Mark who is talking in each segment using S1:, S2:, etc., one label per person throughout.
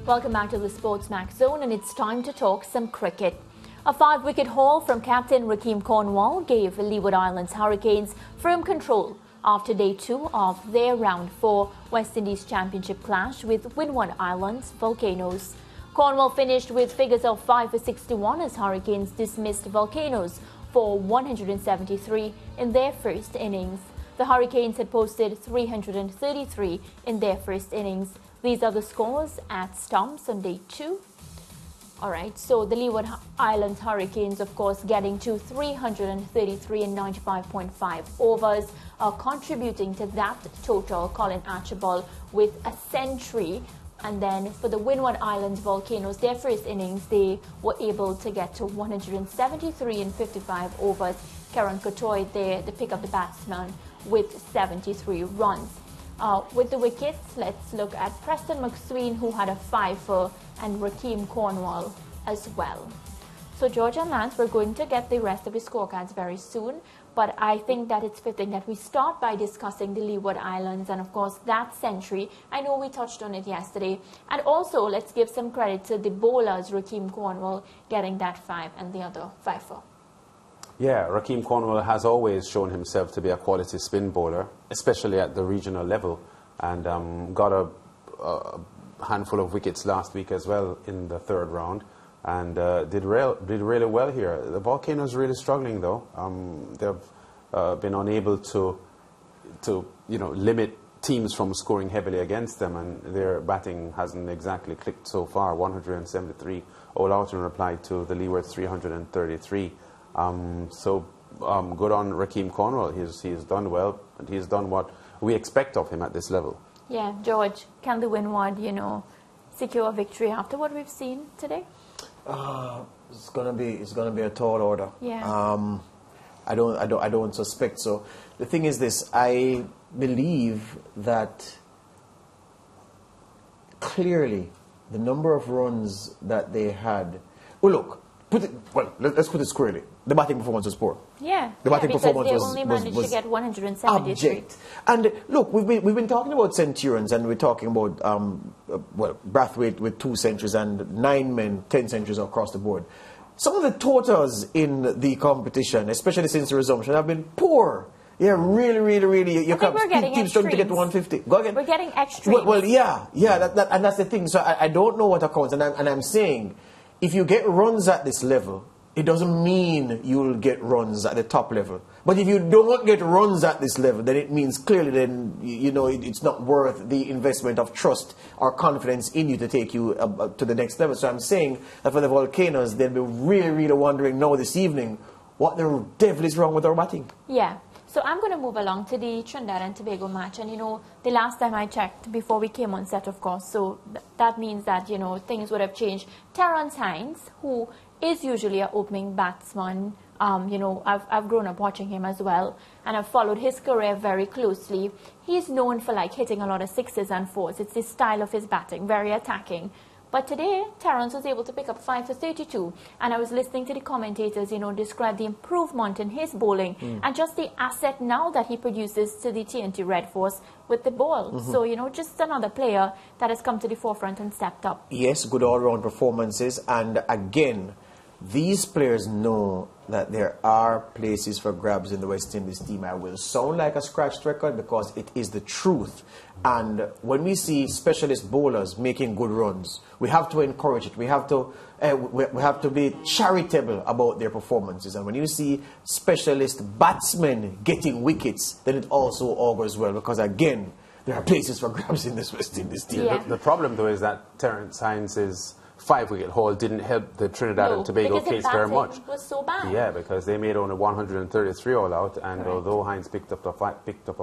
S1: Welcome back to the SportsMax Zone, and it's time to talk some cricket. A 5-wicket haul from captain Rakeem Cornwall gave Leeward Islands Hurricanes firm control after day 2 of their round 4 West Indies Championship clash with Windward Islands Volcanoes. Cornwall finished with figures of 5 for 61 as Hurricanes dismissed Volcanoes for 173 in their first innings. The Hurricanes had posted 333 in their first innings. These are the scores at Stumps on day 2. Alright, so the Leeward Islands Hurricanes, of course, getting to 333 in 95.5 overs, contributing to that total. Colin Archibald with a century. And then for the Windward Islands Volcanoes, their first innings, they were able to get to 173 in 55 overs. Karen Kotoy there to pick up the batsman with 73 runs. With the wickets, let's look at Preston McSween, who had a 5-for, and Rakeem Cornwall as well. So George and Lance, we're going to get the rest of the scorecards very soon, but I think that it's fitting that we start by discussing the Leeward Islands and, of course, that century. I know we touched on it yesterday. And also, let's give some credit to the bowlers, Rakeem Cornwall getting that 5 and the other 5-for.
S2: Yeah, Rakeem Cornwall has always shown himself to be a quality spin bowler, especially at the regional level, and got a handful of wickets last week as well in the 3rd round, and did really well here. The Volcanoes really struggling though. They've been unable to limit teams from scoring heavily against them, and their batting hasn't exactly clicked so far. 173 all out in reply to the Leeward's 333. Good on Rakeem Cornwall. He's done well, and he's done what we expect of him at this level. Yeah, George, can the Windward, secure a victory after what we've seen today?
S3: It's gonna be a tall order.
S1: Yeah.
S3: I don't suspect so. The thing is this: I believe that clearly the number of runs that they had. Oh, look. Let's put it squarely. The batting performance was poor.
S1: Yeah,
S3: the batting performance
S1: was only managed to get 173.
S3: Abject. And look, we've been talking about centurions, and we're talking about Brathwaite with 2 centuries and 9 men, 10 centuries across the board. Some of the totals in the competition, especially since the resumption, have been poor. Yeah, really. You can't keep struggling to get to 150. Go again.
S1: We're getting extremes.
S3: Well, yeah. And that's the thing. So I don't know what accounts, and I'm saying, if you get runs at this level, it doesn't mean you'll get runs at the top level. But if you don't get runs at this level, then it means clearly then, it's not worth the investment of trust or confidence in you to take you to the next level. So I'm saying that for the Volcanoes, they'll be really wondering now this evening, what the devil is wrong with our batting?
S1: Yeah. So I'm going to move along to the Trinidad and Tobago match. And, the last time I checked, before we came on set, of course, so that means that, things would have changed. Terrence Hines, who is usually an opening batsman, I've grown up watching him as well, and I've followed his career very closely. He's known for, hitting a lot of 6s and 4s. It's the style of his batting, very attacking. But today, Terrence was able to pick up 5 for 32. And I was listening to the commentators, describe the improvement in his bowling and just the asset now that he produces to the TNT Red Force with the ball. So, just another player that has come to the forefront and stepped up.
S3: Yes, good all-round performances. And again, these players know that there are places for grabs in the West Indies team. I will sound like a scratched record because it is the truth. And when we see specialist bowlers making good runs, we have to encourage it. We have to be charitable about their performances. And when you see specialist batsmen getting wickets, then it also augurs well because, again, there are places for grabs in this West Indies team.
S2: Yeah. The problem, though, is that Terrence Hines' 5-wicket haul didn't help the Trinidad and Tobago case very much.
S1: It was so bad.
S2: Yeah, because they made only 133 all out, and although Hines picked up a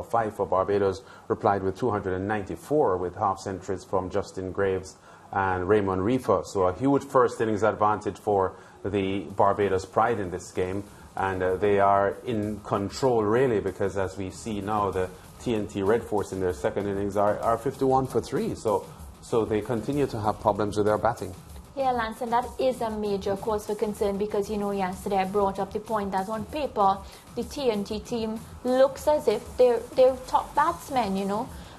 S2: 5 for Barbados, replied with 294 with half centuries from Justin Graves and Raymond Reefer. So a huge first innings advantage for the Barbados pride in this game, and they are in control really, because as we see now, the TNT Red Force in their second innings are 51 for 3. So they continue to have problems with their batting.
S1: Yeah, Lance, and that is a major cause for concern because, yesterday I brought up the point that on paper, the TNT team looks as if they're top batsmen,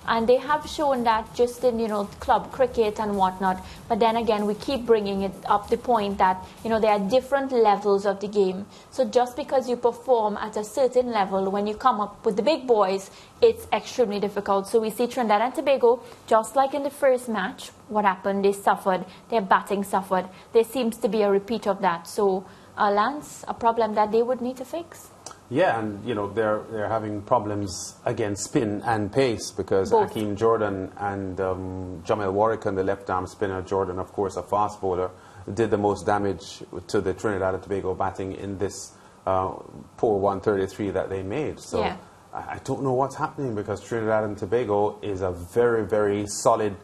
S1: And they have shown that just in, club cricket and whatnot. But then again, we keep bringing it up the point that, there are different levels of the game. So just because you perform at a certain level, when you come up with the big boys, it's extremely difficult. So we see Trinidad and Tobago, just like in the first match, what happened? They suffered. Their batting suffered. There seems to be a repeat of that. So, Lance, a problem that they would need to fix.
S2: Yeah, and they're having problems against spin and pace because
S1: Both.
S2: Akeem Jordan and Jamel Warwick and the left arm spinner. Jordan, of course, a fast bowler, did the most damage to the Trinidad and Tobago batting in this poor 133 that they made. So
S1: yeah.
S2: I don't know what's happening because Trinidad and Tobago is a very, very solid.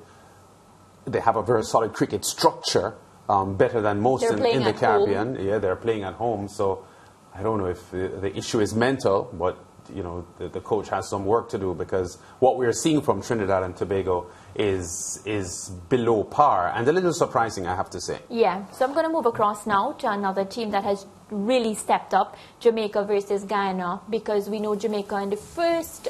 S2: They have a very solid cricket structure, better than most in the Caribbean.
S1: Home.
S2: Yeah, they're playing at home, so. I don't know if the issue is mental, but the coach has some work to do because what we're seeing from Trinidad and Tobago is below par and a little surprising, I have to say.
S1: Yeah, so I'm going to move across now to another team that has really stepped up, Jamaica versus Guyana, because we know Jamaica in the first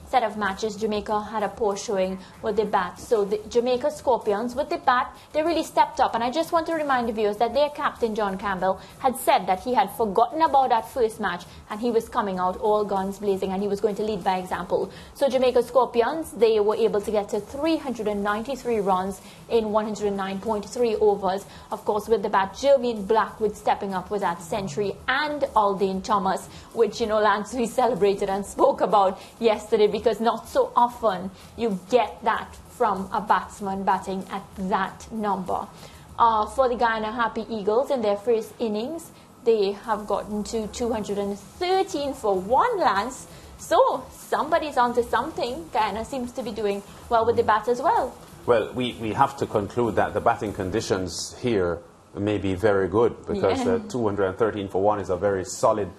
S1: set of matches, Jamaica had a poor showing with the bat. So the Jamaica Scorpions with the bat, they really stepped up. And I just want to remind the viewers that their captain, John Campbell, had said that he had forgotten about that first match and he was coming out all guns blazing and he was going to lead by example. So Jamaica Scorpions, they were able to get to 393 runs in 109.3 overs. Of course, with the bat, Jermaine Blackwood stepping up with that century and Aldane Thomas, which, Lance, we celebrated and spoke about yesterday because not so often you get that from a batsman batting at that number. For the Guyana Harpy Eagles in their first innings, they have gotten to 213 for one, Lance. So somebody's onto something. Guyana seems to be doing well with the bat as well.
S2: Well, we have to conclude that the batting conditions here may be very good because 213 for one is a very solid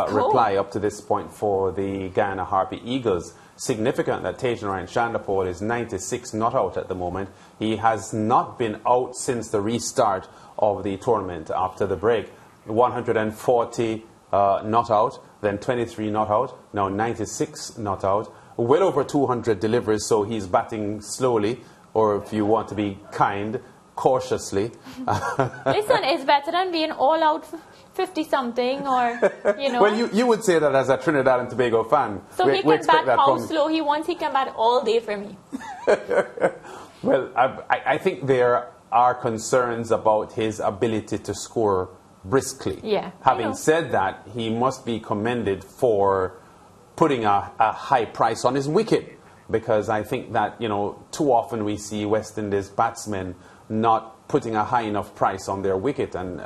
S2: reply up to this point for the Guyana Harpy Eagles. Significant that Tajan Shandapol is 96 not out at the moment. He has not been out since the restart of the tournament after the break. 140 not out, then 23 not out, now 96 not out. Well over 200 deliveries, so he's batting slowly, or if you want to be kind, cautiously.
S1: Listen, it's better than being all out 50-something or,
S2: Well, you would say that as a Trinidad and Tobago fan.
S1: So he can bat how slow he wants. He can bat all day for me.
S2: Well, I think there are concerns about his ability to score briskly.
S1: Yeah.
S2: Having said that, he must be commended for putting a high price on his wicket, because I think that, too often we see West Indies batsmen not putting a high enough price on their wicket, and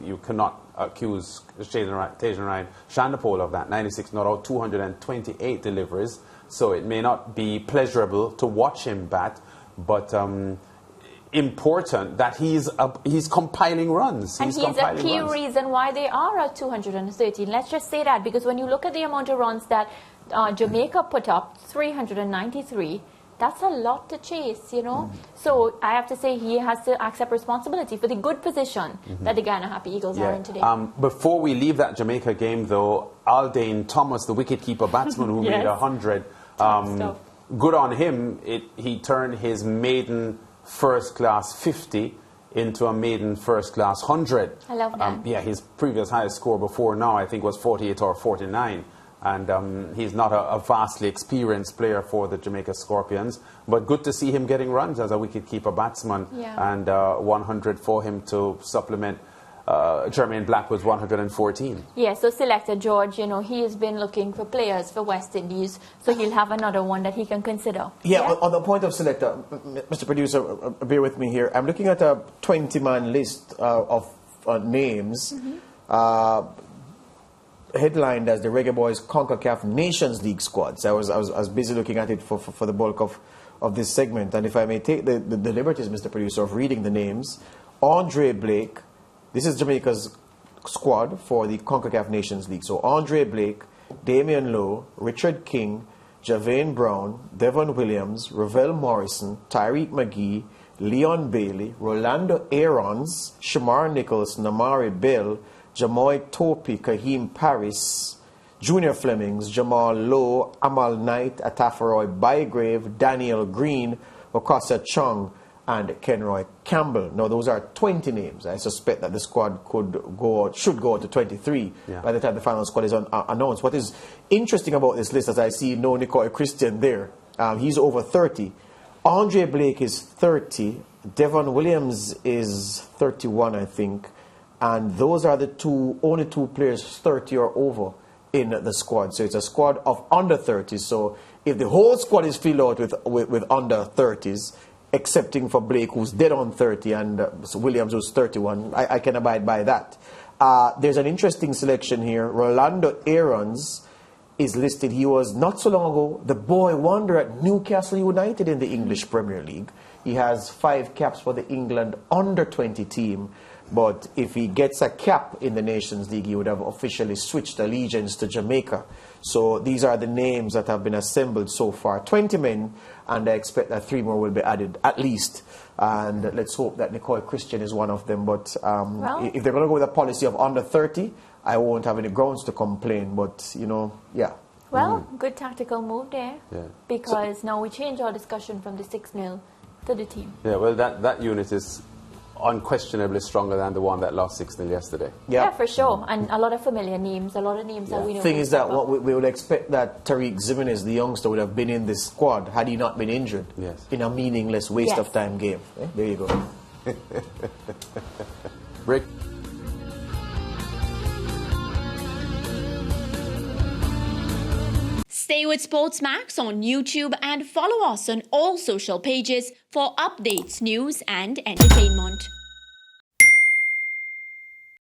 S2: you cannot accuse Tajan Shandapol of that. 96 not out, 228 deliveries, so it may not be pleasurable to watch him bat, but important that he's compiling runs.
S1: And he's a key reason why they are at 213. Let's just say that, because when you look at the amount of runs that Jamaica put up, 393, that's a lot to chase, So I have to say he has to accept responsibility for the good position that the Guyana Harpy Eagles are in today.
S2: Before we leave that Jamaica game, though, Aldane Thomas, the wicketkeeper batsman who made 100, good on him. He turned his maiden first-class 50 into a maiden first-class 100.
S1: I love that.
S2: His previous highest score before now, I think, was 48 or 49. And he's not a vastly experienced player for the Jamaica Scorpions, but good to see him getting runs as a wicketkeeper batsman, and 100 for him to supplement Jermaine Blackwood's 114.
S1: Yeah, so Selector George, he has been looking for players for West Indies, so he'll have another one that he can consider.
S3: Yeah, on the point of Selector, Mr. Producer, bear with me here. I'm looking at a 20-man list of names. Headlined as the Reggae Boyz CONCACAF Nations League squad. So I was busy looking at it for the bulk of this segment. And if I may take the liberties, Mr. Producer, of reading the names. Andre Blake, this is Jamaica's squad for the CONCACAF Nations League. So Andre Blake, Damian Lowe, Richard King, Javane Brown, Devon Williams, Ravel Morrison, Tyreek McGee, Leon Bailey, Rolando Aarons, Shamar Nichols, Namari Bell, Jamoy Topi, Kahim Paris, Junior Flemings, Jamal Lowe, Amal Knight, Atafaroy Bygrave, Daniel Green, Okasa Chung, and Kenroy Campbell. Now, those are 20 names. I suspect that the squad should go to 23 by the time the final squad is announced. What is interesting about this list, as I see no Nicole Christian there, he's over 30. Andre Blake is 30. Devon Williams is 31, I think. And those are the only two players 30 or over in the squad. So it's a squad of under 30s. So if the whole squad is filled out with under 30s, excepting for Blake, who's dead on 30, and Williams, who's 31, I can abide by that. There's an interesting selection here. Rolando Aarons is listed. He was not so long ago the boy wonder at Newcastle United in the English Premier League. He has 5 caps for the England under 20 team. But if he gets a cap in the Nations League, he would have officially switched allegiance to Jamaica. So these are the names that have been assembled so far. 20 men, and I expect that 3 more will be added at least. And let's hope that Nicole Christian is one of them. But if they're going to go with a policy of under 30, I won't have any grounds to complain. But, yeah.
S1: Well, good tactical move there. Yeah. Because now we change our discussion from the 6-0 to the team.
S2: Yeah, well, that unit is unquestionably stronger than the one that lost 6-0 yesterday.
S1: Yeah, for sure. And a lot of familiar names, a lot of names that we know.
S3: The thing is that what we would expect that Tariq Zimenez, the youngster, would have been in this squad had he not been injured in a meaningless waste of time game. There you go.
S2: Break.
S1: Stay with SportsMax on YouTube and follow us on all social pages for updates, news and entertainment.